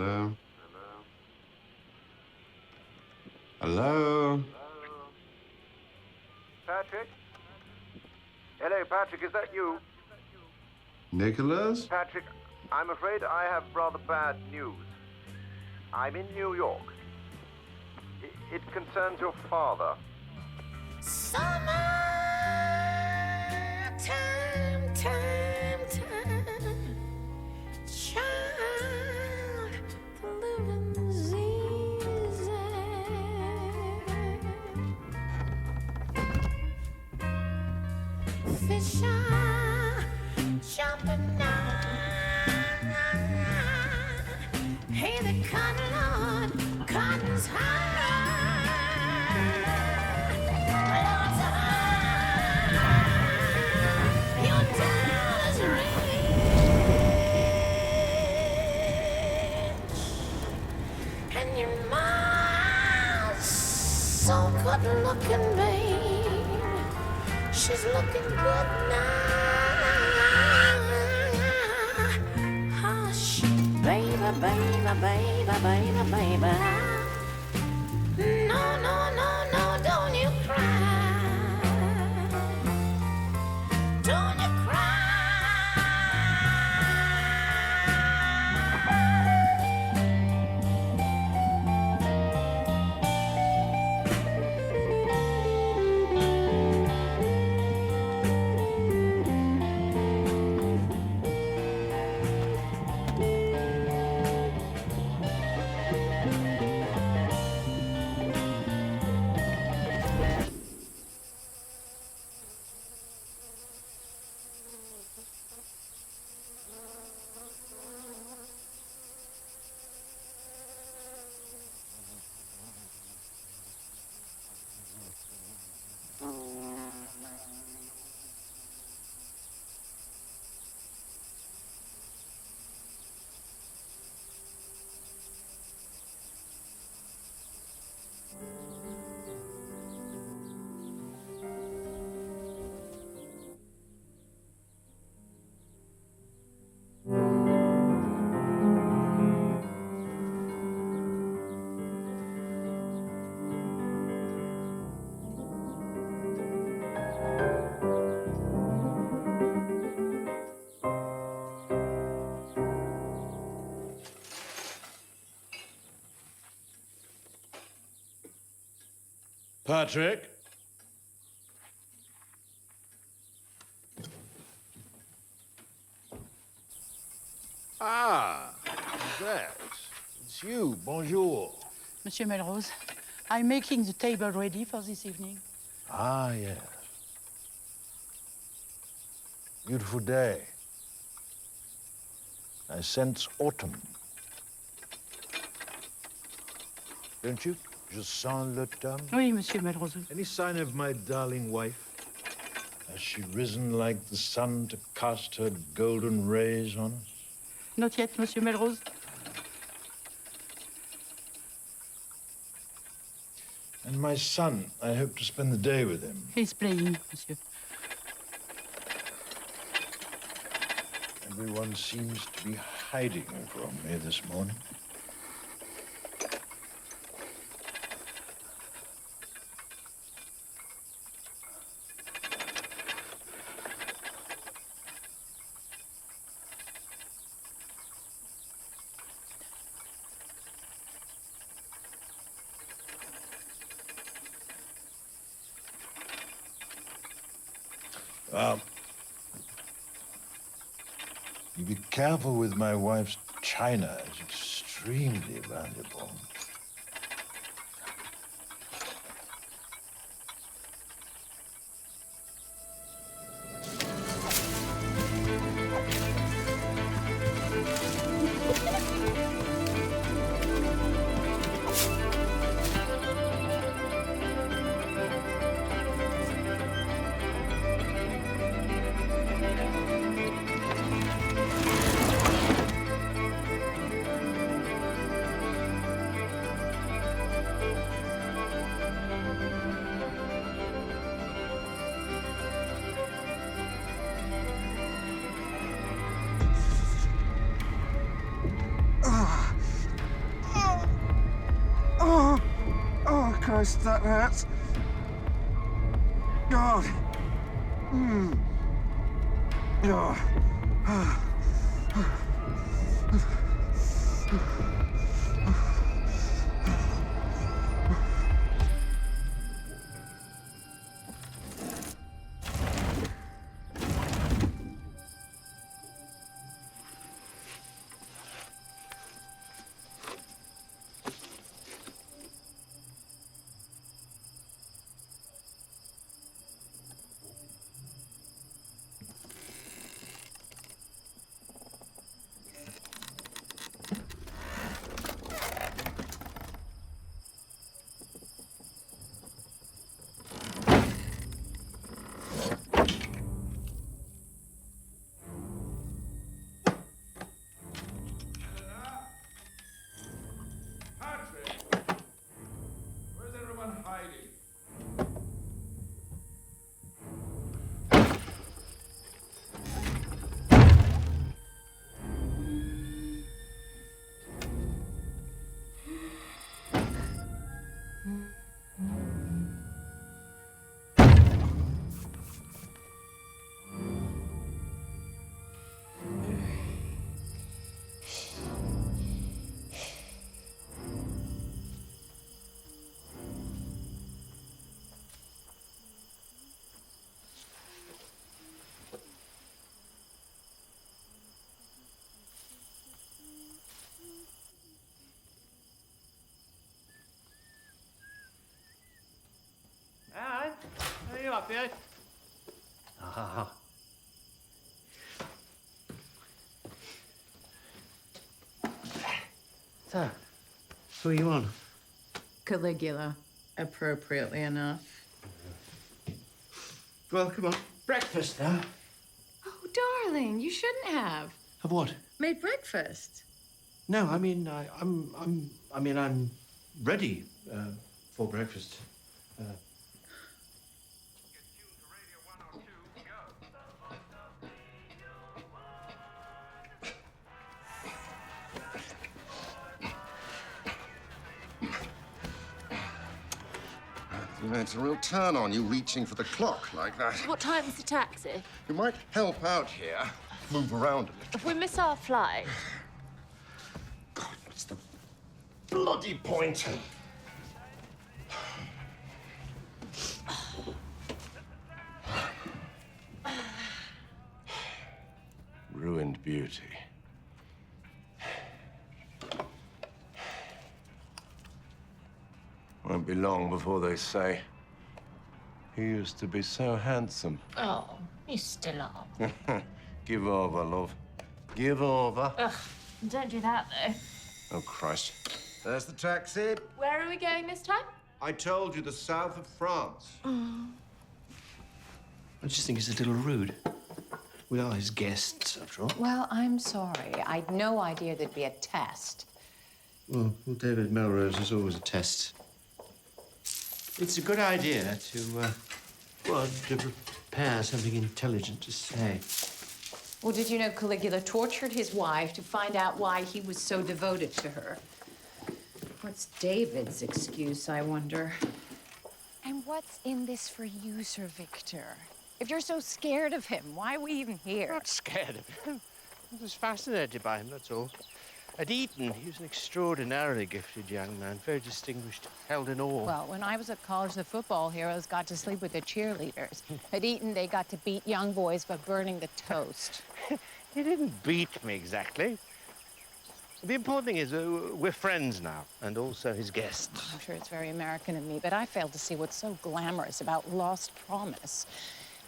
Hello? Hello? Patrick? Hello, Patrick, is that you? Nicholas? Patrick, I'm afraid I have rather bad news. I'm in New York. It concerns your father. Summer time, child, the living's easy. Fish are jumping now. Hey, the cotton, Lord, cotton's high. So good looking, babe. She's looking good now. Hush, baby, baby, baby, baby, baby. No, no, no, no, don't you cry. Don't you cry. Patrick? Ah, that. It's you. Bonjour. Monsieur Melrose, I'm making the table ready for this evening. Ah, yes. Beautiful day. I sense autumn. Don't you? Je sens l'automne. Oui, Monsieur Melrose. Any sign of my darling wife? Has she risen like the sun to cast her golden rays on us? Not yet, Monsieur Melrose. And my son, I hope to spend the day with him. He's playing, Monsieur. Everyone seems to be hiding from me this morning. You be careful with my wife's china. It's extremely valuable. Christ, that hurts. God. Oh. Alan, are you up yet? Ah. So, who are you on? Caligula, appropriately enough. Well, come on. Breakfast, huh? Oh, darling, you shouldn't have Of what? made breakfast. No, I mean, I'm ready for breakfast. You know, it's a real turn on you reaching for the clock like that. What time's the taxi? You might help out here. Move around a little. If we miss our flight. God, what's the bloody point? Ruined beauty. Won't be long before they say, he used to be so handsome. Oh, you still are. Give over, love. Give over. Ugh, don't do that, though. Oh, Christ. There's the taxi. Where are we going this time? I told you, the south of France. I just think it's a little rude. We are his guests, after all. Well, I'm sorry. I'd no idea there'd be a test. Well, David Melrose is always a test. It's a good idea to prepare something intelligent to say. Well, did you know Caligula tortured his wife to find out why he was so devoted to her? What's David's excuse, I wonder? And what's in this for you, Sir Victor? If you're so scared of him, why are we even here? Not scared of him. I'm just fascinated by him, that's all. At Eton, he was an extraordinarily gifted young man, very distinguished, held in awe. Well, when I was at college, the football heroes got to sleep with the cheerleaders. At Eton, they got to beat young boys by burning the toast. He didn't beat me exactly. The important thing is we're friends now, and also his guests. I'm sure it's very American of me, but I failed to see what's so glamorous about lost promise.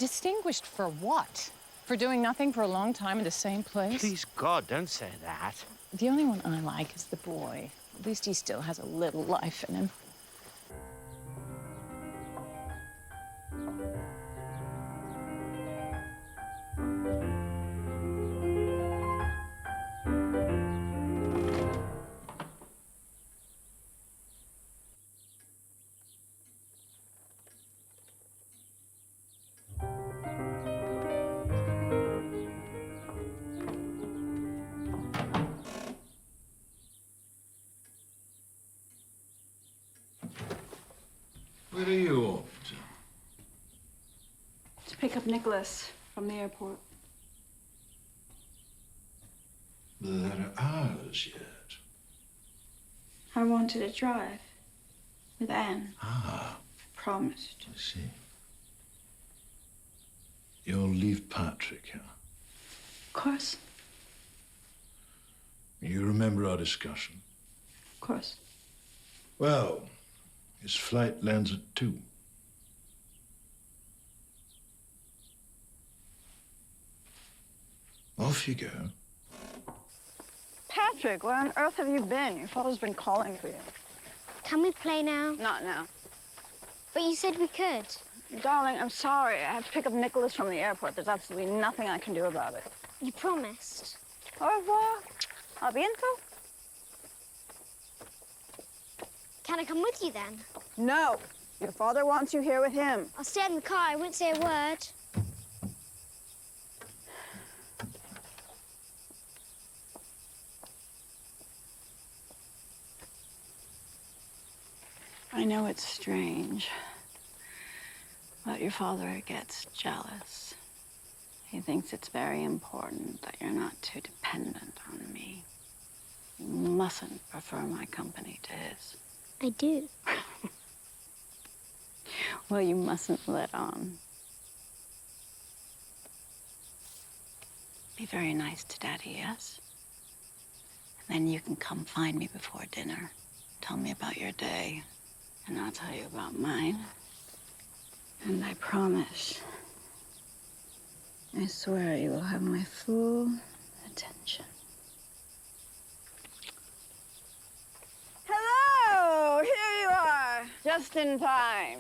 Distinguished for what? For doing nothing for a long time in the same place? Please, God, don't say that. The only one I like is the boy. At least he still has a little life in him. To pick up Nicholas from the airport. There are hours yet. I wanted to drive with Anne. Ah, Promised. I see. You'll leave Patrick, huh? Of course. You remember our discussion? Of course. Well, his flight lands at 2. Off you go. Patrick, where on earth have you been? Your father's been calling for you. Can we play now? Not now. But you said we could. Darling, I'm sorry. I have to pick up Nicholas from the airport. There's absolutely nothing I can do about it. You promised. Au revoir. A bientôt. Can I come with you then? No. Your father wants you here with him. I'll stay in the car. I won't say a word. I know it's strange, but your father gets jealous. He thinks it's very important that you're not too dependent on me. You mustn't prefer my company to his. I do. Well, you mustn't let on. Be very nice to Daddy, yes? And then you can come find me before dinner. Tell me about your day, and I'll tell you about mine. And I promise, I swear you will have my full attention. Hello! Here you are, just in time.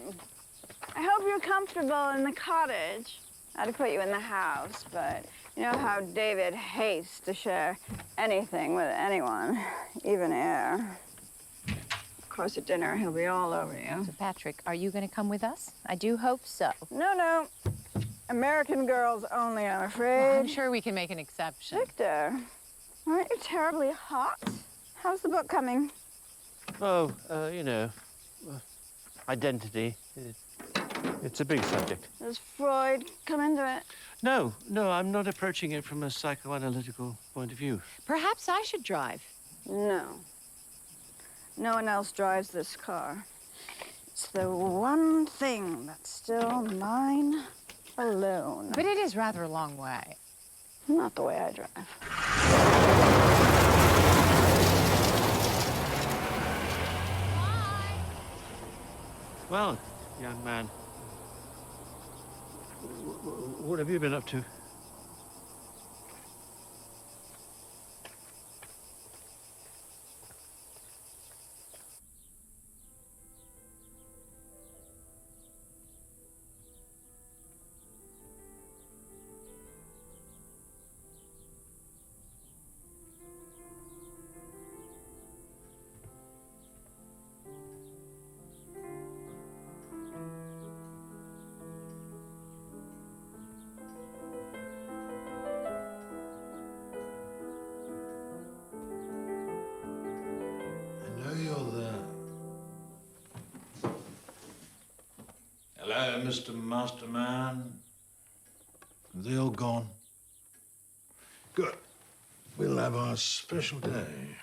I hope you're comfortable in the cottage. I'd put you in the house, but you know how David hates to share anything with anyone, even air. Of course, at dinner, he'll be all over you. So, Patrick, are you going to come with us? I do hope so. No. American girls only, I'm afraid. Well, I'm sure we can make an exception. Victor, aren't you terribly hot? How's the book coming? Oh, you know, identity. It's a big subject. Does Freud come into it? No, I'm not approaching it from a psychoanalytical point of view. Perhaps I should drive. No. No one else drives this car. It's the one thing that's still mine alone. But it is rather a long way. Not the way I drive. Well, young man, what have you been up to? Hello, Mr. Masterman. Are they all gone? Good. We'll have our special day.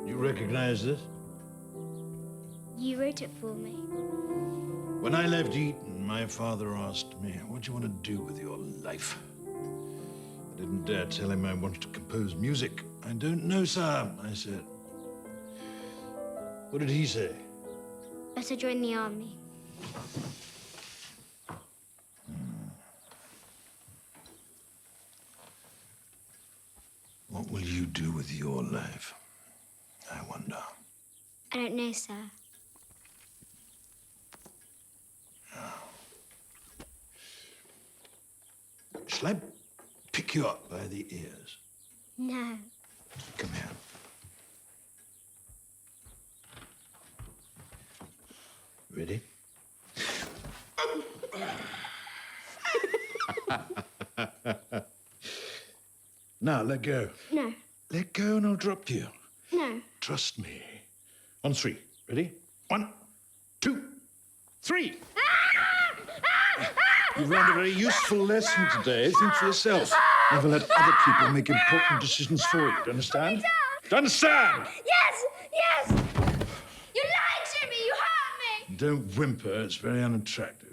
You recognize this? You wrote it for me. When I left Eton, my father asked me, what do you want to do with your life? I didn't dare tell him I wanted to compose music. I don't know, sir, I said. What did he say? Better join the army. What will you do with your life? I wonder. I don't know, sir. Shall I pick you up by the ears? No. Come here. Ready? Now, let go. No. Let go and I'll drop you. No. Trust me. On three. Ready? 1, 2, 3. You've learned a very useful lesson today. Think for yourself. Never let other people make important decisions for you. Do you understand? Do you understand? Yes! Yes! You lied to me! You hurt me! Don't whimper. It's very unattractive.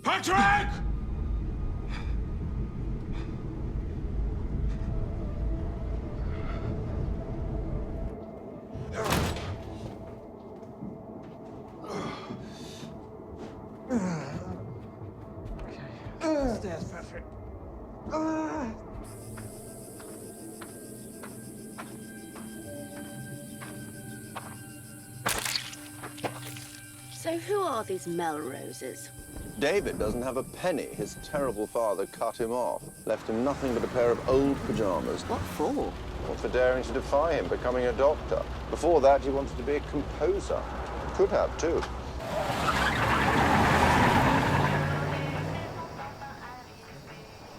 Patrick! Stairs, Patrick. So who are these Melroses? David doesn't have a penny. His terrible father cut him off, left him nothing but a pair of old pajamas. What for? Well, for daring to defy him, becoming a doctor. Before that, he wanted to be a composer. Could have, too.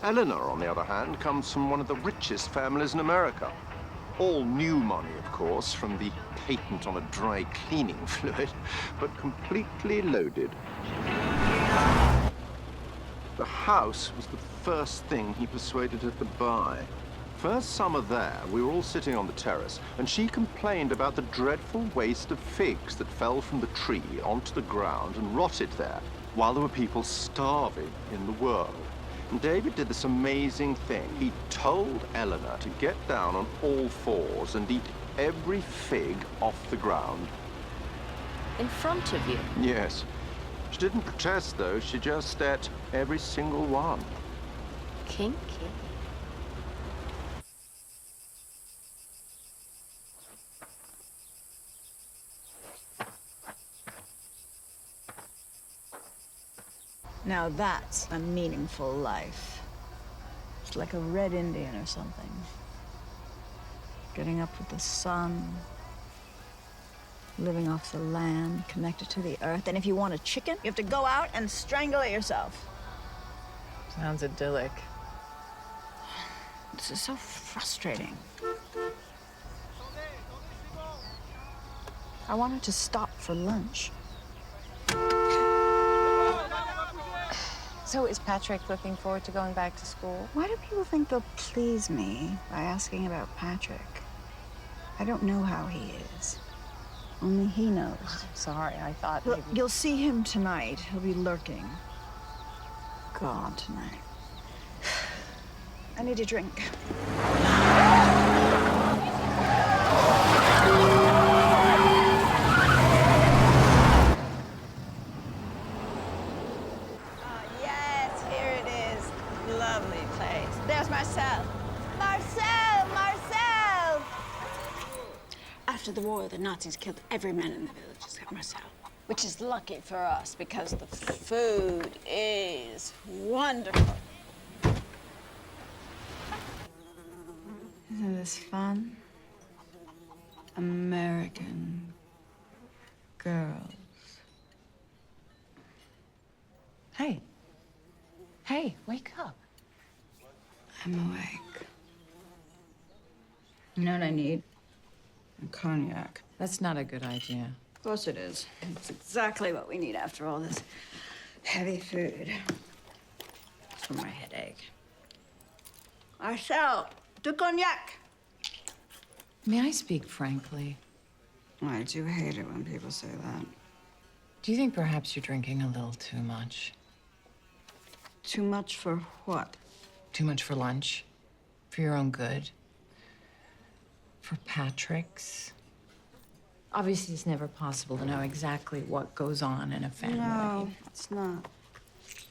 Eleanor, on the other hand, comes from one of the richest families in America. All new money, of course, from the patent on a dry cleaning fluid, but completely loaded. The house was the first thing he persuaded her to buy. First summer there, we were all sitting on the terrace, and she complained about the dreadful waste of figs that fell from the tree onto the ground and rotted there, while there were people starving in the world. And David did this amazing thing. He told Eleanor to get down on all fours and eat every fig off the ground. In front of you? Yes. She didn't protest, though. She just ate every single one. Kinky. Now that's a meaningful life. It's like a red Indian or something. Getting up with the sun, living off the land, connected to the earth. And if you want a chicken, you have to go out and strangle it yourself. Sounds idyllic. This is so frustrating. I wanted to stop for lunch. So is Patrick looking forward to going back to school? Why do people think they'll please me by asking about Patrick? I don't know how he is. Only he knows. Sorry, I thought Look, maybe... you'll see him tonight. He'll be lurking. Gone tonight. I need a drink. Yes, here it is. Lovely place. There's Marcel. Marcel! Marcel! After the war, the Nazis killed every man in the village except Marcel. Which is lucky for us because the food is wonderful. Isn't this fun? American girls. Hey. Hey, wake up. I'm awake. You know what I need? A cognac. That's not a good idea. Of course it is. It's exactly what we need after all this heavy food. It's for my headache. Marcel, du cognac. May I speak frankly? I do hate it when people say that. Do you think perhaps you're drinking a little too much? Too much for what? Too much for lunch. For your own good. For Patrick's. Obviously, it's never possible to know exactly what goes on in a family. No, it's not.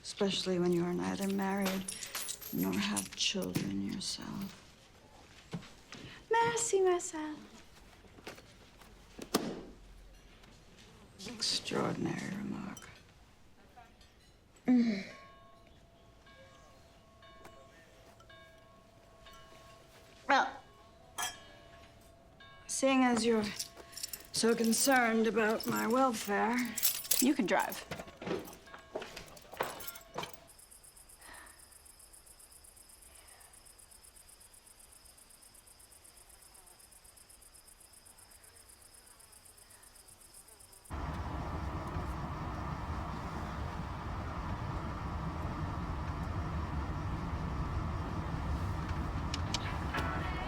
Especially when you are neither married nor have children yourself. Merci, Marcel. Extraordinary remark. Well, seeing as you're so concerned about my welfare, you can drive.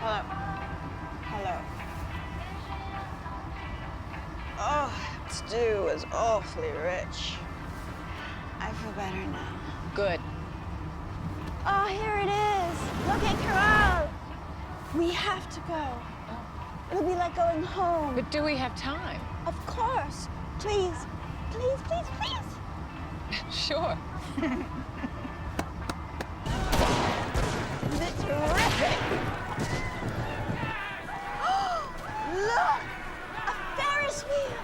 Hello. Hello. Oh, stew was awfully rich. I feel better now. Good. Oh, here it is. Look at Carol. We have to go. It'll be like going home. But do we have time? Of course. Please, please, please, please. Sure. Isn't it terrific? Look! A Ferris wheel!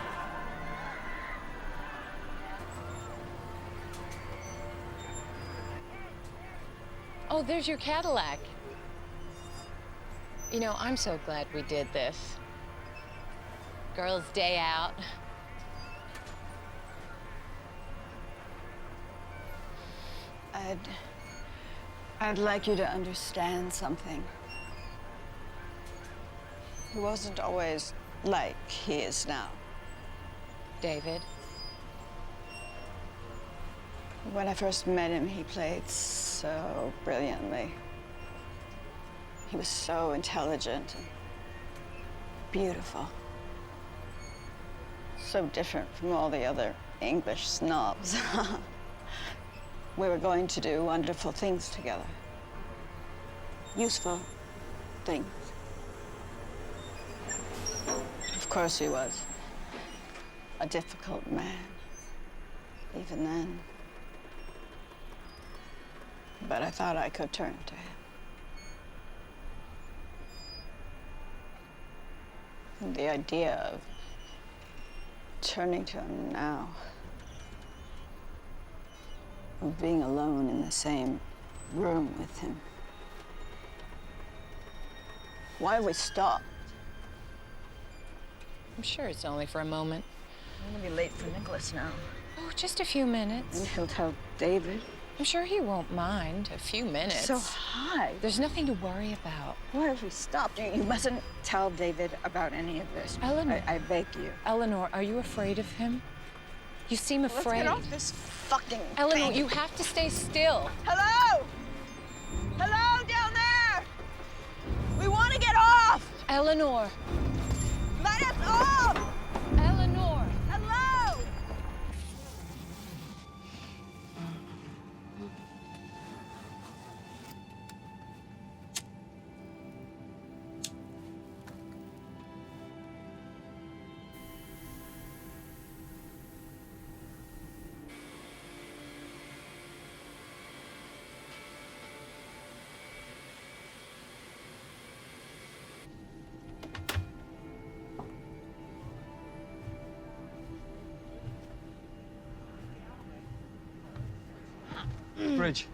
Oh, there's your Cadillac. You know, I'm so glad we did this. Girls' day out. I'd like you to understand something. He wasn't always like he is now. David? When I first met him, he played so brilliantly. He was so intelligent and beautiful. So different from all the other English snobs. We were going to do wonderful things together. Useful things. Of course he was. A difficult man, even then. But I thought I could turn to him. And the idea of turning to him now, of being alone in the same room with him. Why have we stopped? I'm sure it's only for a moment. I'm gonna be late for Nicholas now. Oh, just a few minutes. And he'll tell David. I'm sure he won't mind. A few minutes. So high. There's nothing to worry about. Why have we stopped? You mustn't tell David about any of this. Eleanor. I beg you. Eleanor, are you afraid of him? You seem afraid. Let's get off this fucking Eleanor, thing. you have to stay still. Hello? Hello down there? We want to get off. Eleanor. Let us off. Eleanor. Hello? Bridge.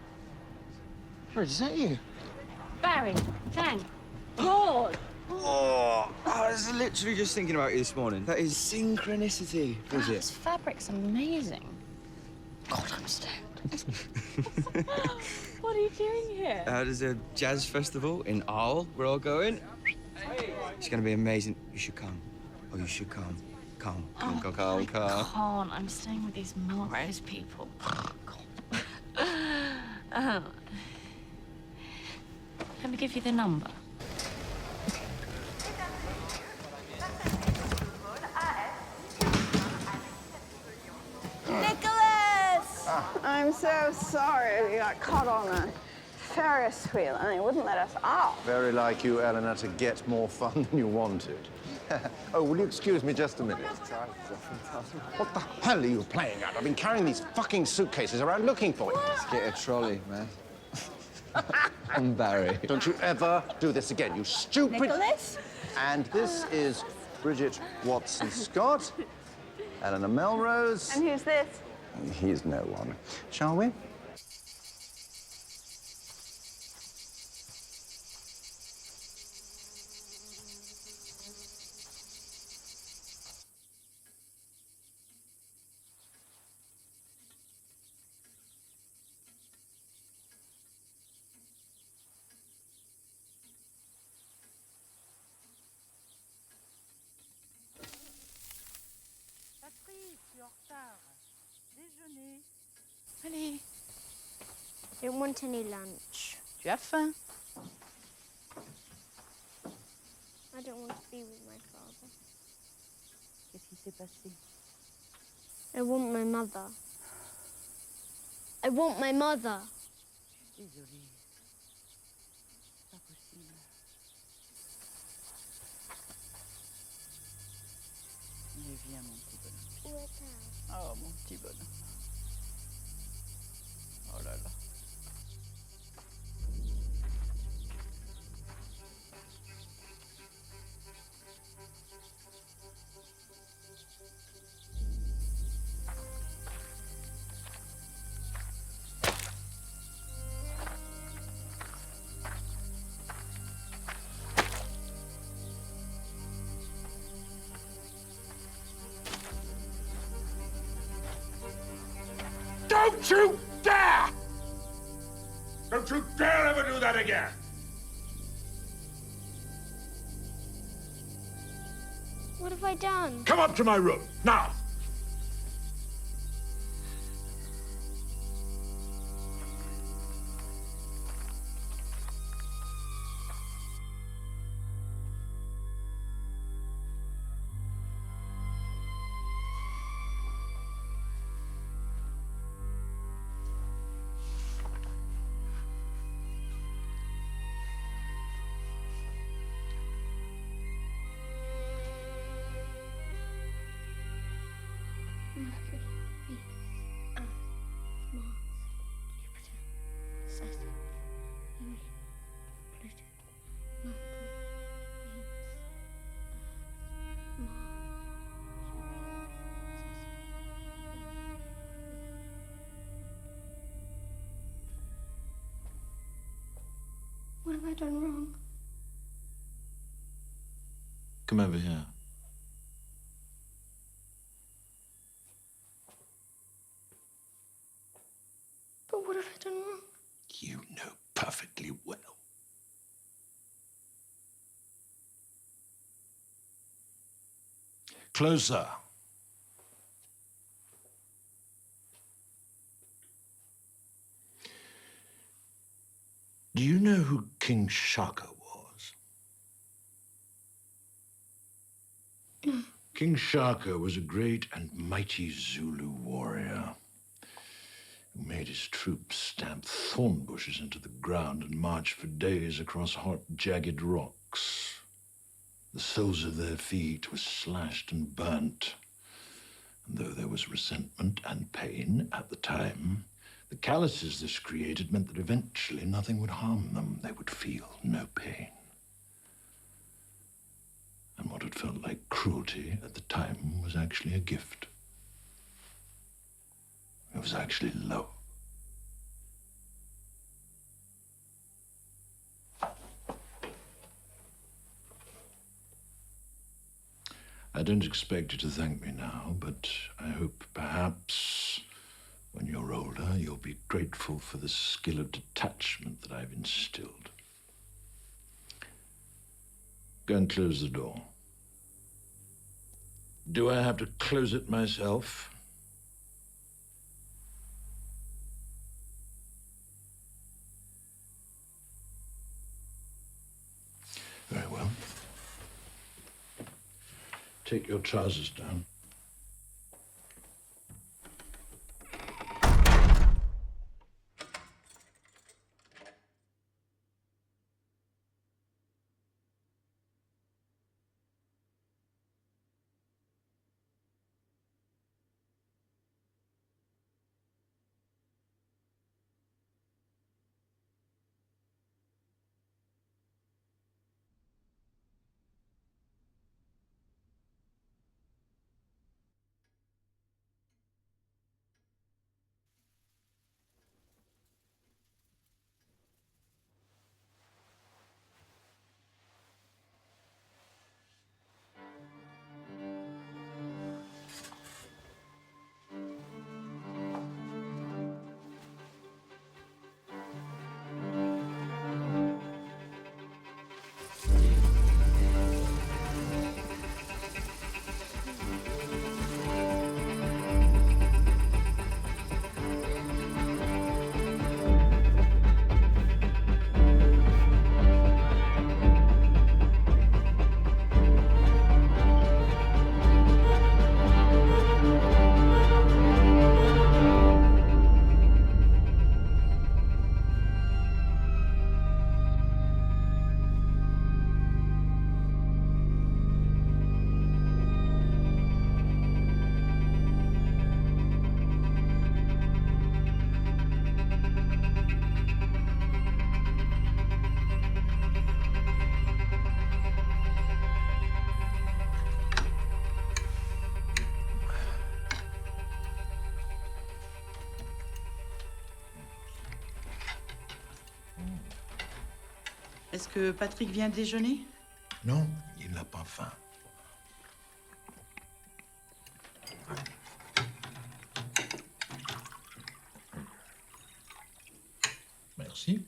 Bridge, is that you? Barry, thank God! Oh, I was literally just thinking about you this morning. That is synchronicity, is This it? fabric's amazing. God, I'm stoned. What are you doing here? There's a jazz festival in Arles. We're all going. It's going to be amazing. You should come. Oh, you should come. Come. I can't. I'm staying with these Melrose people. Oh. Let me give you the number. Nicholas! I'm so sorry we got caught on a Ferris wheel and they wouldn't let us off. Very like you, Eleanor, to get more fun than you wanted. Oh, will you excuse me just a minute? What the hell are you playing at? I've been carrying these fucking suitcases around looking for you. Let's get a trolley, man. I'm Barry. Don't you ever do this again, you stupid... Nicholas? And this is Bridget Watson-Scott, Eleanor Melrose. And who's this? He's no one. Shall we? Patrick, tu es en retard. Déjeuner. Allez, Don't want any lunch. tu as faim? I don't want to be with my father. Qu'est-ce qui s'est passé? I want my mother. I want my mother. Désolée. C'est pas possible. Mais viens, mon petit bonhomme. Oh, mon petit bonhomme. Oh là là. Don't you dare! Don't you dare ever do that again! What have I done? Come up to my room, now! Mercury, Venus, Earth, Mars, Jupiter, Saturn, Uranus, Pluto, Mercury, Venus, Earth, Mars, What have I done wrong? Come over here. But what have I done wrong? You know perfectly well. Closer. Do you know who King Shaka was? King Shaka was a great and mighty Zulu warrior who made his troops stamp thorn bushes into the ground and march for days across hot, jagged rocks. The soles of their feet were slashed and burnt. And though there was resentment and pain at the time, the calluses this created meant that eventually nothing would harm them. They would feel no pain. And what had felt like cruelty at the time was actually a gift. It was actually love. I don't expect you to thank me now, but I hope perhaps when you're older, you'll be grateful for the skill of detachment that I've instilled. Go and close the door. Do I have to close it myself? Very well. Take your trousers down. Est-ce que Patrick vient déjeuner? Non, il n'a pas faim. Merci.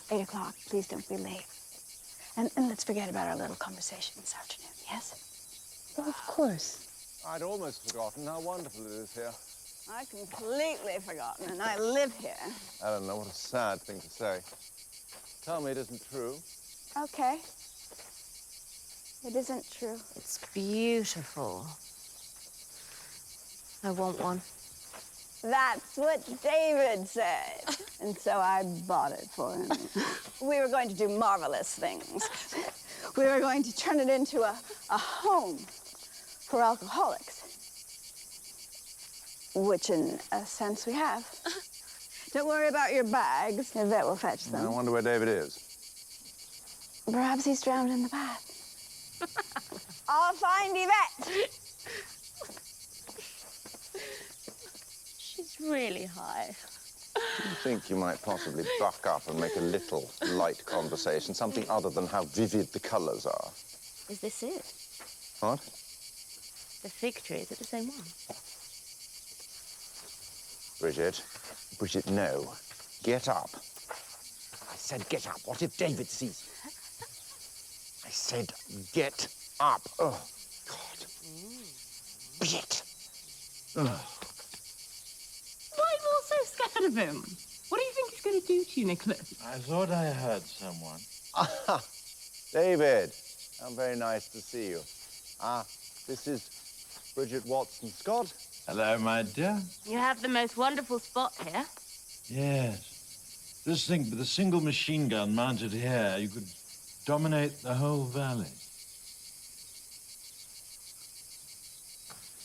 Eight o'clock. Please don't be late. And let's forget about our little conversation this afternoon, yes? Oh, of course. I'd almost forgotten how wonderful it is here. I've completely forgotten, and I live here. Eleanor, what a sad thing to say. Tell me it isn't true. Okay. It isn't true. It's beautiful. I want one. That's what David said. And so I bought it for him. We were going to do marvelous things. We were going to turn it into a home for alcoholics. Which, in a sense, we have. Don't worry about your bags. Yvette will fetch them. I wonder where David is. Perhaps he's drowned in the bath. I'll find Yvette. She's really high. Do you think you might possibly buck up and make a little light conversation, something other than how vivid the colours are? Is this it? What? The fig tree, is it the same one? Bridget. Bridget, no. Get up. I said get up. What if David sees you? I said get up. Oh, God. Bridget. Oh. Why are you all so scared of him? What do you think he's going to do to you, Nicholas? I thought I heard someone. Ah, David. How very nice to see you. This is Bridget Watson Scott. Hello, my dear. You have the most wonderful spot here. Yes. Just think, with a single machine gun mounted here, you could dominate the whole valley.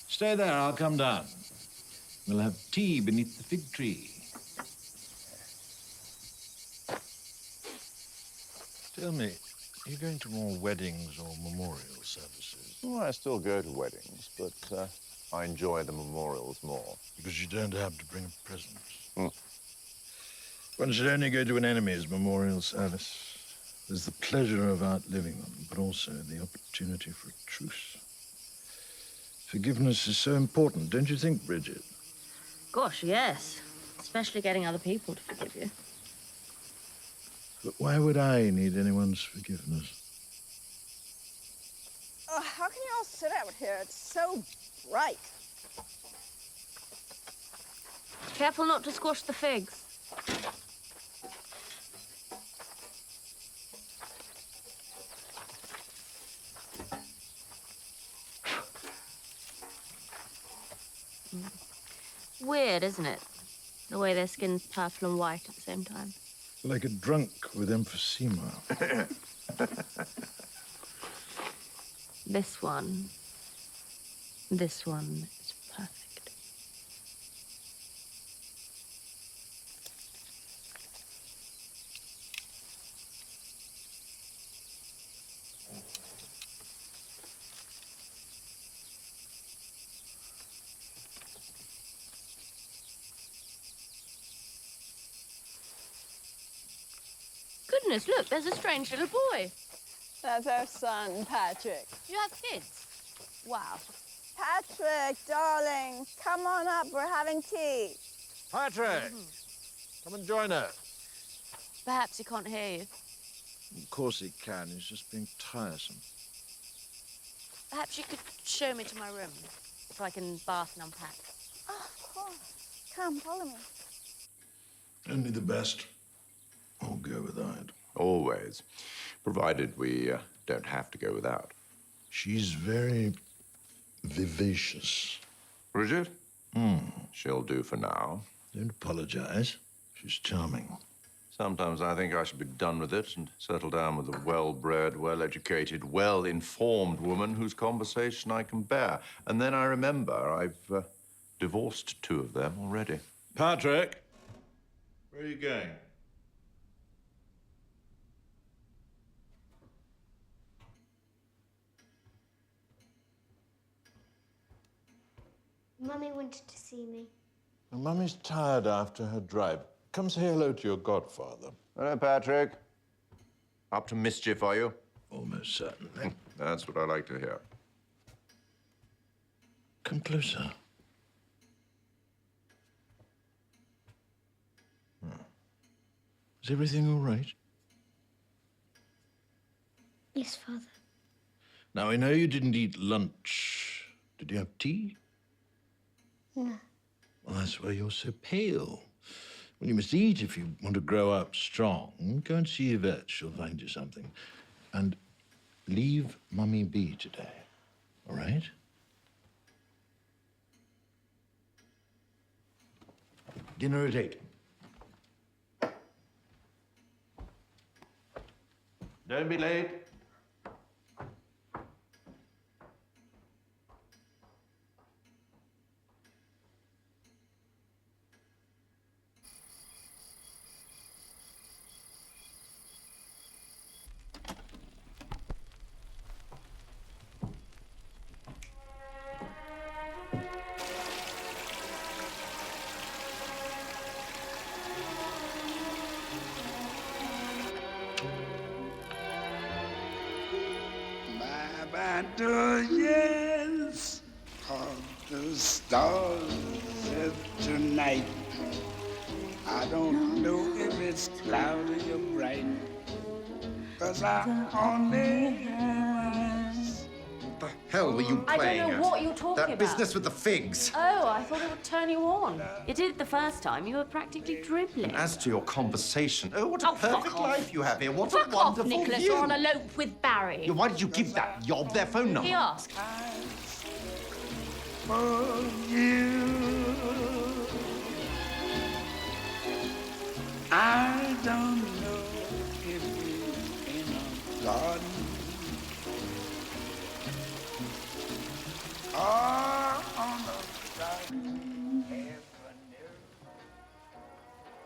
Stay there, I'll come down. We'll have tea beneath the fig tree. Tell me, are you going to more weddings or memorial services? Well, I still go to weddings, but I enjoy the memorials more. Because you don't have to bring a present. One should only go to an enemy's memorial service. There's the pleasure of outliving them, but also the opportunity for a truce. Forgiveness is so important, don't you think, Bridget? Gosh, yes. Especially getting other people to forgive you. But why would I need anyone's forgiveness? Oh, how can you all sit out here? It's so bright. Careful not to squash the figs. Weird, isn't it? The way their skin's purple and white at the same time. Like a drunk with emphysema. This one is perfect. Goodness, look, there's a strange little boy. That's our son, Patrick. You have kids? Wow. Patrick, darling, come on up. We're having tea. Patrick! Come and join us. Perhaps he can't hear you. Of course he can. He's just being tiresome. Perhaps you could show me to my room so I can bath and unpack. Oh, of course. Come, follow me. Only the best. I'll go without. Always. Provided we don't have to go without. She's very vivacious. Bridget? She'll do for now. Don't apologize. She's charming. Sometimes I think I should be done with it and settle down with a well-bred, well-educated, well-informed woman whose conversation I can bear. And then I remember I've divorced 2 of them already. Patrick, where are you going? Mummy wanted to see me. Mummy's tired after her drive. Come say hello to your godfather. Hello, Patrick. Up to mischief, are you? Almost certainly. That's what I like to hear. Come closer. Is everything all right? Yes, Father. Now, I know you didn't eat lunch. Did you have tea? No. Well, that's why you're so pale. Well, you must eat if you want to grow up strong. Go and see Yvette. She'll find you something. And leave Mummy be today, all right? Dinner at 8. Don't be late. Yes, of the stars of tonight. I don't know if it's cloudy or bright, 'cause I only have eyes. What the hell were you playing I don't know at? what you're talking that about. business with the figs. Oh, I thought it would turn you on. It did the first time. You were practically dribbling. As to your conversation, oh, what a Oh, fuck perfect off. life you have here. What Fuck a off, wonderful Nicholas, view. or on a elope with Barry. Yeah, why did you give that yob their phone number? He asked. For you, I don't know if we're in a garden or on a garden avenue.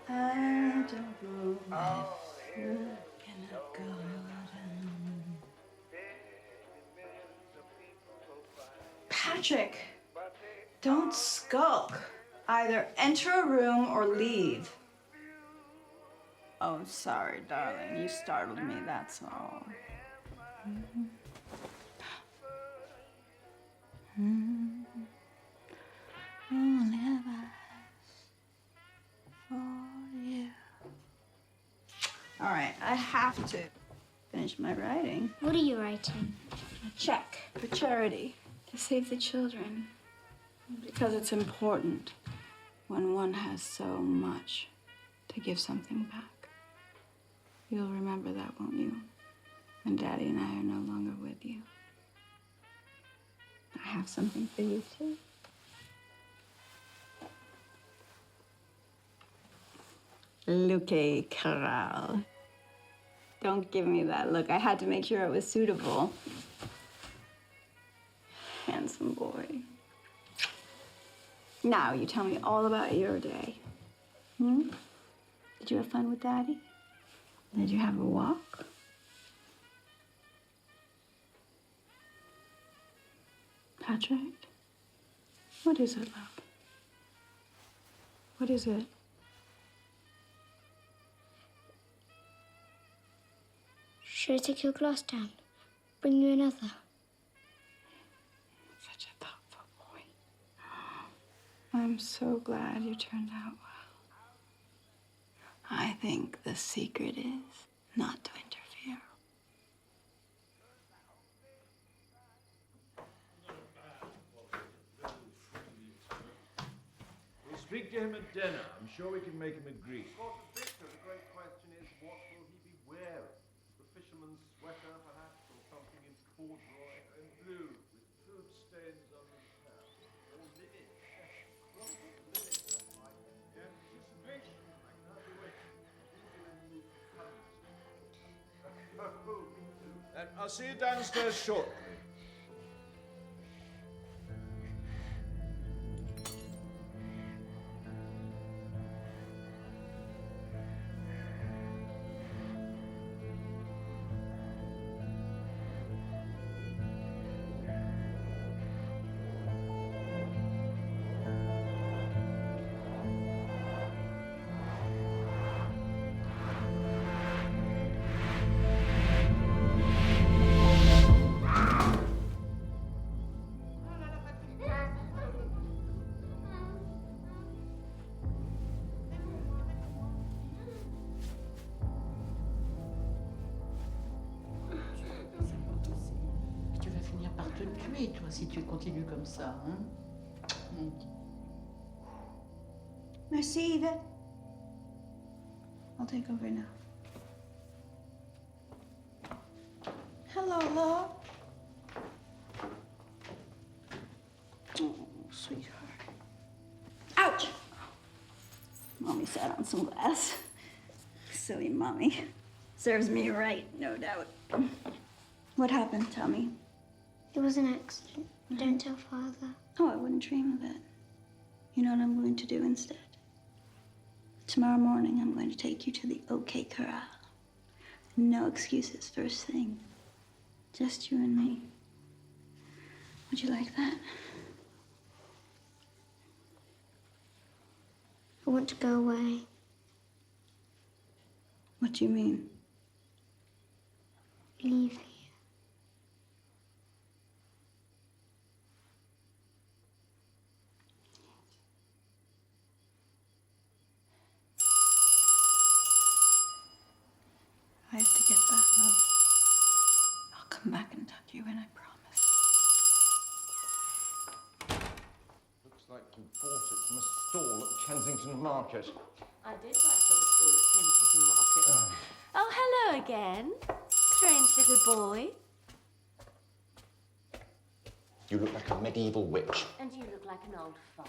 I don't know if we're in a garden. Patrick, don't skulk. Either enter a room or leave. Oh, sorry, darling. You startled me, that's all. Only have eyes for you. All right, I have to finish my writing. What are you writing? A check for charity to save the children. Because it's important when one has so much to give something back. You'll remember that, won't you? When Daddy and I are no longer with you. I have something for you, too. Luque Corral. Don't give me that look. I had to make sure it was suitable. Handsome boy. Now you tell me all about your day. Did you have fun with Daddy? Did you have a walk? Patrick? What is it, love? What is it? Should I take your glass down? Bring you another? Such a thoughtful boy. I'm so glad you turned out well. I think the secret is not to interfere. Speak to him at dinner. I'm sure we can make him agree. Of course, Victor, the great question is, what will he be wearing? The fisherman's sweater, perhaps, or something in corduroy and blue, with food stains on his hair. Or linen. Crumpled linen, that's right. Yeah, anticipation. I can't be waiting. I'll see you downstairs shortly. Tu vas finir par te tuer, toi, si tu continues comme ça, hein? Merci, Yvette. I'll take over now. Hello, love. Oh, sweetheart. Ouch! Mommy sat on some glass. Silly mommy. Serves me right, no doubt. What happened? Tell me. It was an accident. Don't tell Father. Oh, I wouldn't dream of it. You know what I'm going to do instead? Tomorrow morning, I'm going to take you to the OK Corral. No excuses, first thing. Just you and me. Would you like that? I want to go away. What do you mean? Leave here. I have to get that, love. I'll come back and tuck you in, I promise. Looks like you bought it from a stall at Kensington Market. I did like the stall at Kensington Market. Oh, hello again. Strange little boy. You look like a medieval witch. And you look like an old fart.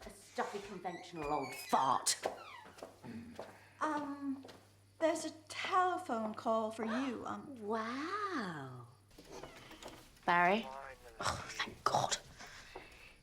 A stuffy, conventional old fart. There's a telephone call for you. Wow. Barry? Oh, thank God.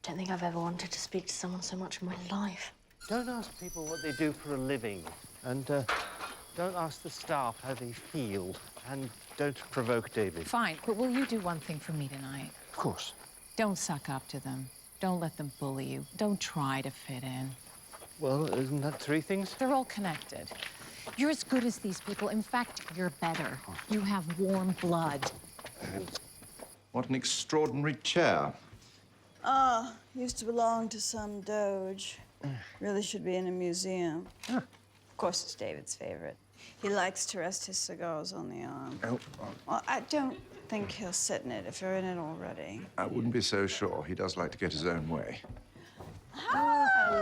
Don't think I've ever wanted to speak to someone so much in my life. Don't ask people what they do for a living. And don't ask the staff how they feel. And don't provoke David. Fine, but will you do one thing for me tonight? Of course. Don't suck up to them. Don't let them bully you. Don't try to fit in. Well, isn't that three things? They're all connected. You're as good as these people. In fact, you're better. You have warm blood. What an extraordinary chair. Ah, used to belong to some doge. Really should be in a museum. Of course, it's David's favorite. He likes to rest his cigars on the arm. Oh, Well, I don't think he'll sit in it if you're in it already. I wouldn't be so sure. He does like to get his own way.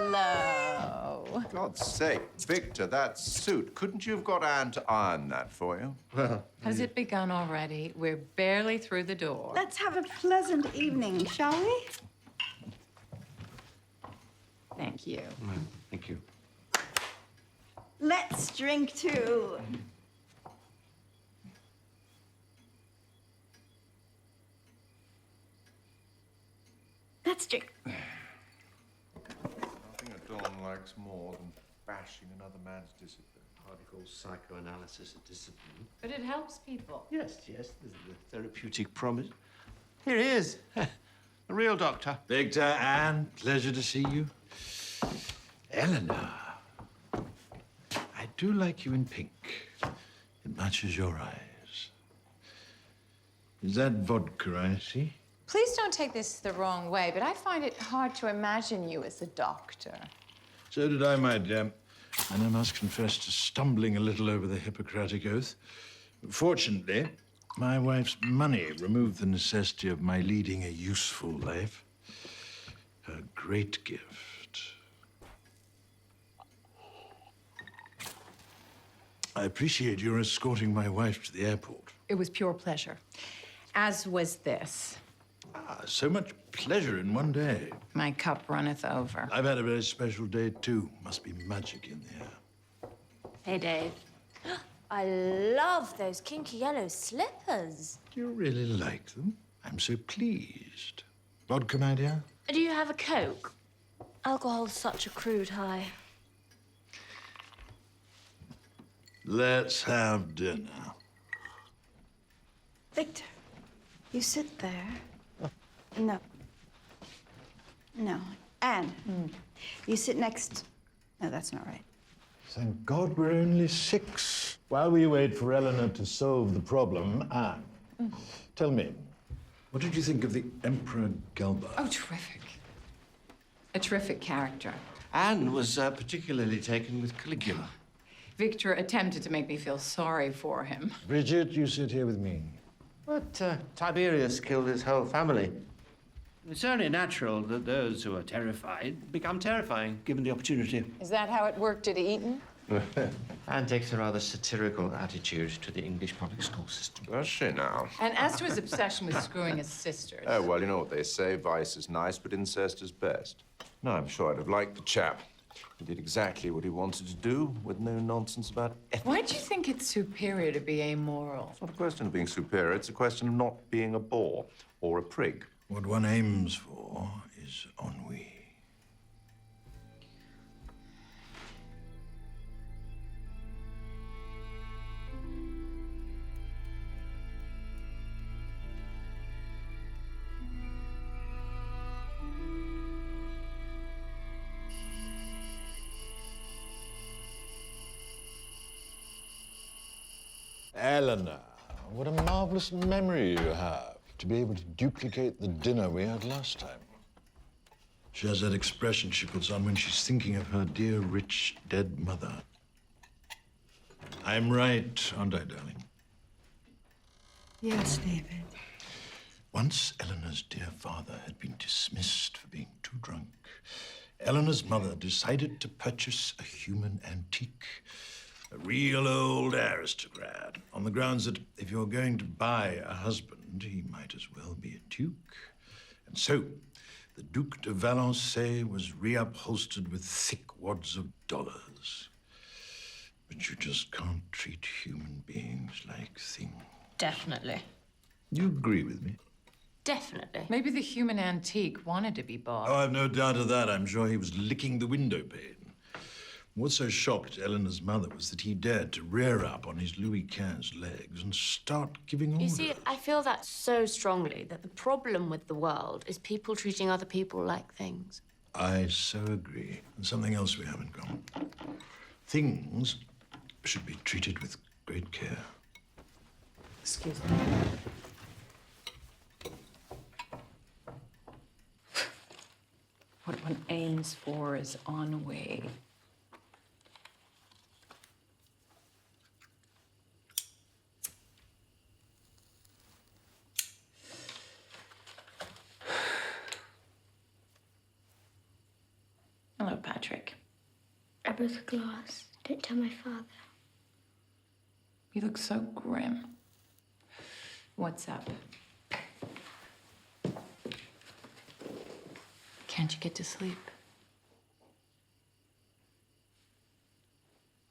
Hello. For God's sake, Victor, that suit. Couldn't you have got Anne to iron that for you? Well, Has it begun already? We're barely through the door. Let's have a pleasant evening, shall we? Thank you. Thank you. Let's drink too. Let's drink. Nothing a Dawn likes more than bashing another man's discipline. Hardly call psychoanalysis a discipline. But it helps people. Yes, there's the therapeutic promise. here he is. The real doctor. Victor, Anne, pleasure to see you. Eleanor, I do like you in pink. It matches your eyes. Is that vodka I see? Please don't take this the wrong way, but I find it hard to imagine you as a doctor. So did I, my dear. And I must confess to stumbling a little over the Hippocratic Oath. Fortunately, my wife's money removed the necessity of my leading a useful life. Her great gift. I appreciate your escorting my wife to the airport. It was pure pleasure, as was this. Ah, so much pleasure in one day. My cup runneth over. I've had a very special day, too. Must be magic in the air. Hey, Dave. I love those kinky yellow slippers. Do you really like them? I'm so pleased. Vodka, my dear? Do you have a Coke? Alcohol's such a crude high. Let's have dinner. Victor, you sit there. No. No. Anne, you sit next. No, that's not right. Thank God we're only 6. While we wait for Eleanor to solve the problem, Anne, tell me, what did you think of the Emperor Gelber? Oh, terrific. A terrific character. Anne was particularly taken with Caligula. Victor attempted to make me feel sorry for him. Bridget, you sit here with me. But Tiberius killed his whole family. It's only natural that those who are terrified become terrifying, given the opportunity. Is that how it worked at Eton? Anne takes a rather satirical attitude to the English public school system. Does she now? And as to his obsession with screwing his sisters. Oh, well, you know what they say. Vice is nice, but incest is best. No, I'm sure I'd have liked the chap. He did exactly what he wanted to do, with no nonsense about ethics. Why do you think it's superior to be amoral? It's not a question of being superior. It's a question of not being a bore or a prig. What one aims for is ennui. Eleanor, what a marvelous memory you have to be able to duplicate the dinner we had last time. She has that expression she puts on when she's thinking of her dear, rich, dead mother. I'm right, aren't I, darling? Yes, David. Once Eleanor's dear father had been dismissed for being too drunk, Eleanor's mother decided to purchase a human antique. A real old aristocrat, on the grounds that if you're going to buy a husband, he might as well be a duke. And so, the Duc de Valençay was reupholstered with thick wads of dollars. But you just can't treat human beings like things. Definitely. You agree with me? Definitely. Maybe the human antique wanted to be bought. Oh, I've no doubt of that. I'm sure he was licking the window pane. What so shocked Eleanor's mother was that he dared to rear up on his Louis XV legs and start giving You orders. see, I feel that so strongly that the problem with the world is people treating other people like things. I so agree. And something else we have in common. Things should be treated with great care. Excuse me. What one aims for is ennui. Hello, Patrick. I broke a glass. Don't tell my father. You look so grim. What's up? Can't you get to sleep?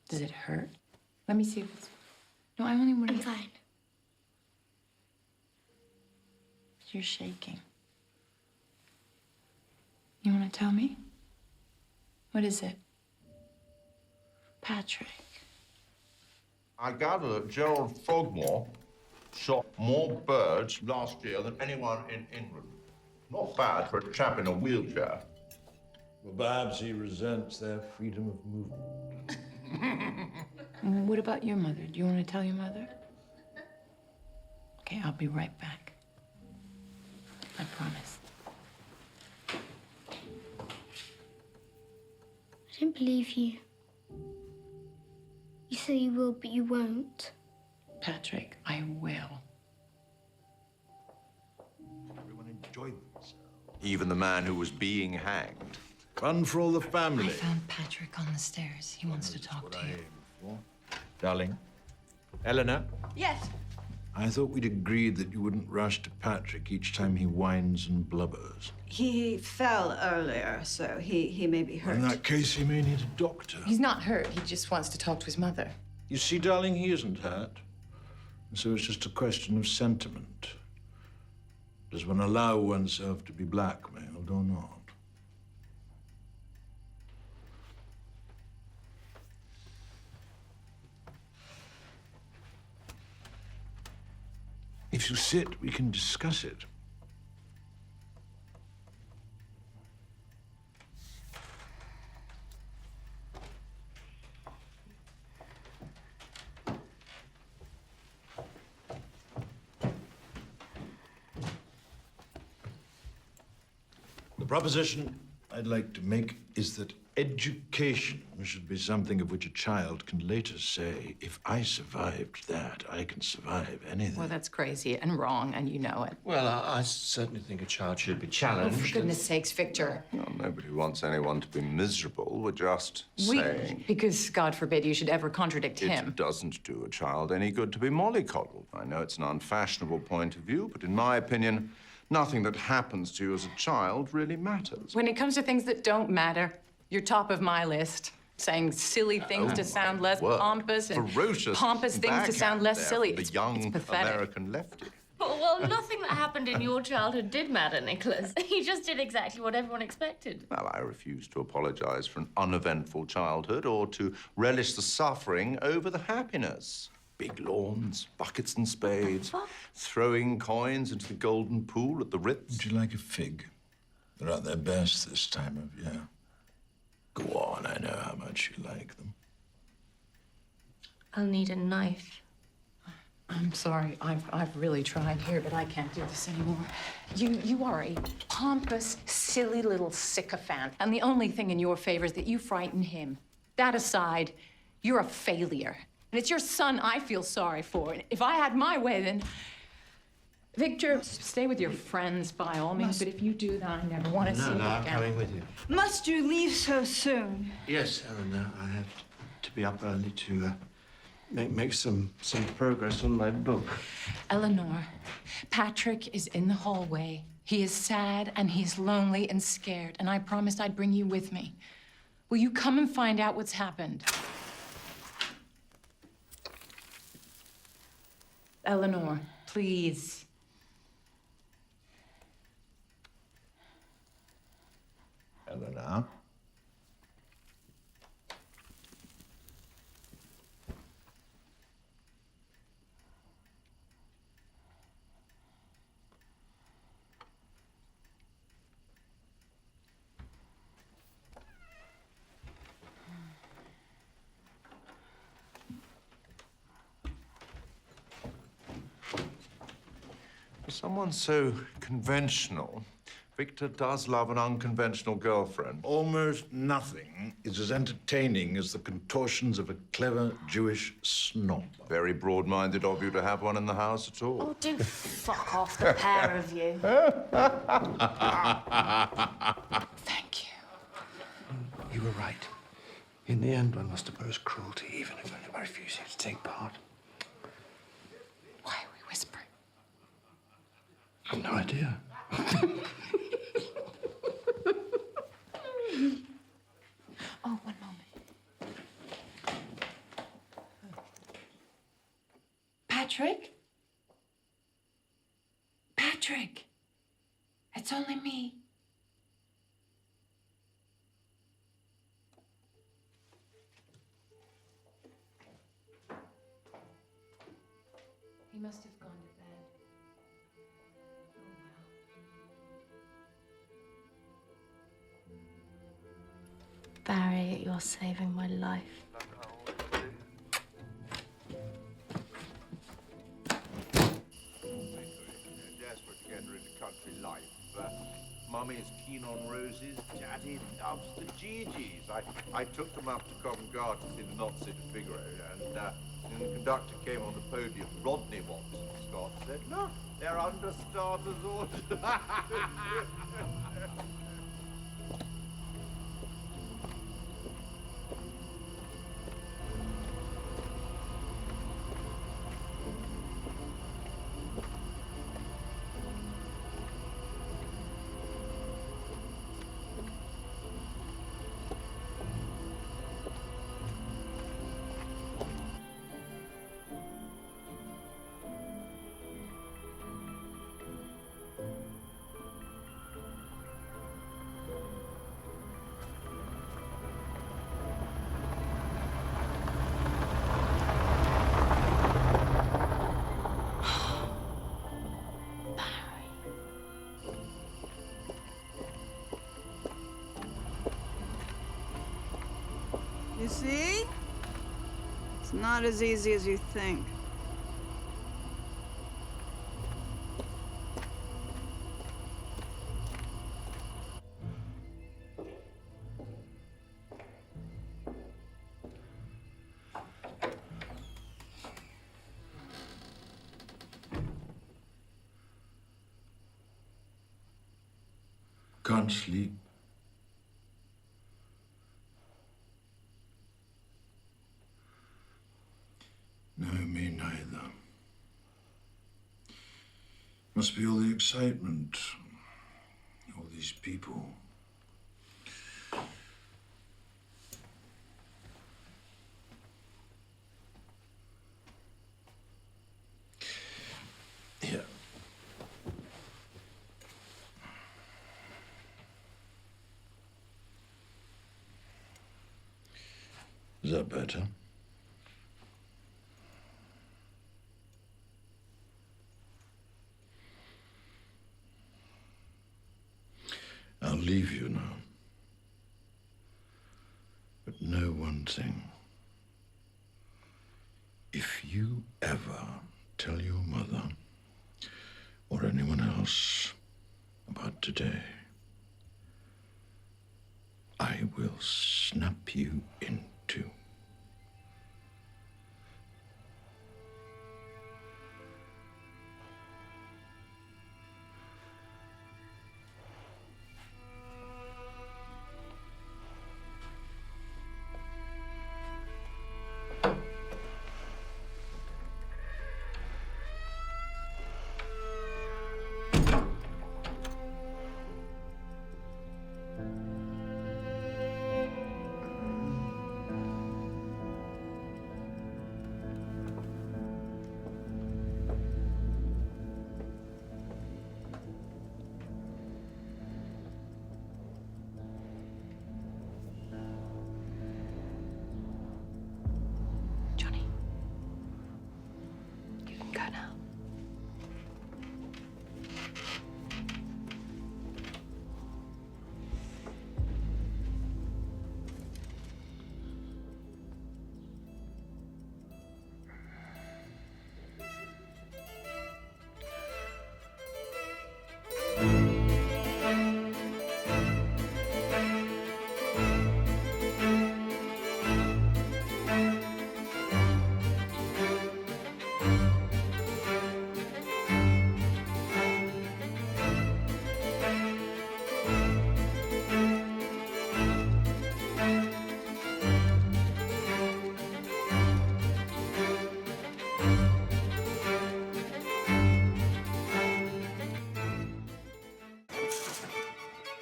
Does it hurt? Let me see if it's... No, I only want to... I'm fine. You're shaking. You want to tell me? What is it? Patrick. I gather that Gerald Frogmore shot more birds last year than anyone in England. Not bad for a chap in a wheelchair. Well, perhaps he resents their freedom of movement. What about your mother? Do you want to tell your mother? Okay, I'll be right back. I promise. I don't believe you. You say you will, but you won't. Patrick, I will. Everyone enjoyed themselves. Even the man who was being hanged. Fun for all the family. I found Patrick on the stairs. He wants to talk to you. Darling. Eleanor, Yes. I thought we'd agreed that you wouldn't rush to Patrick each time he whines and blubbers. He fell earlier, so he may be hurt. In that case, he may need a doctor. He's not hurt. He just wants to talk to his mother. You see, darling, he isn't hurt. And so it's just a question of sentiment. Does one allow oneself to be blackmailed or not? If you sit, we can discuss it. The proposition I'd like to make is that education should be something of which a child can later say, if I survived that, I can survive anything. Well, that's crazy and wrong, and you know it. Well, I certainly think a child should be Oh, challenged. for goodness sakes, Victor. Well, nobody wants anyone to be miserable. We're just saying. Because, God forbid, you should ever contradict him. It doesn't do a child any good to be mollycoddled. I know it's an unfashionable point of view, but in my opinion, nothing that happens to you as a child really matters. When it comes to things that don't matter, you're top of my list. Saying silly things to sound less pompous and Ferocious pompous things to sound less backhand silly. there It's from the young pathetic. American lefty. Well, nothing that happened in your childhood did matter, Nicholas. You just did exactly what everyone expected. Well, I refuse to apologize for an uneventful childhood or to relish the suffering over the happiness. Big lawns, buckets and spades, throwing coins into the golden pool at the Ritz. Would you like a fig? They're at their best this time of year. Go on, I know how much you like them. I'll need a knife. I'm sorry. I've really tried here, but I can't do this anymore. You are a pompous, silly little sycophant. And the only thing in your favor is that you frighten him. That aside, you're a failure. And it's your son I feel sorry for. And if I had my way, then... Victor, stay with your friends by all means, but if you do, then I never want to see you again. I'm coming with you. Must you leave so soon? Yes, Eleanor, I have to be up early to make some progress on my book. Eleanor, Patrick is in the hallway. He is sad and he's lonely and scared, and I promised I'd bring you with me. Will you come and find out what's happened? Eleanor, please. Eleanor? For someone so conventional, Victor does love an unconventional girlfriend. Almost nothing is as entertaining as the contortions of a clever Jewish snob. Very broad-minded of you to have one in the house at all. Oh, do fuck off, the pair of you. Thank you. You were right. In the end, one must oppose cruelty, even if only by refusing to take part. Why are we whispering? I've no idea. Oh, one moment. Patrick? Patrick! It's only me. He must have gone to bed. Barry, you're saving my life. Desperate to get her into country life. Mummy is keen on roses. Daddy loves the Gigi's. I took them up to Covent Garden to see the Nazi Figaro, and when the conductor came on the podium, Rodney Watson Scott said, "Look, they're under starter's orders." You see? It's not as easy as you think. Can't sleep. No, me neither. Must be all the excitement. All these people. Here. Is that better? I'll leave you now. But know one thing. If you ever tell your mother or anyone else about today, I will snap you in two.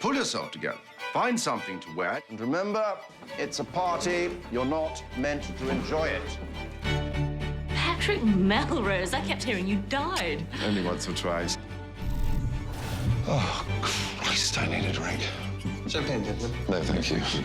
Pull yourself together. Find something to wear. And remember, it's a party. You're not meant to enjoy it. Patrick Melrose, I kept hearing you died. Only once or twice. Oh, Christ, I need a drink. Champagne, gentlemen. No, thank you.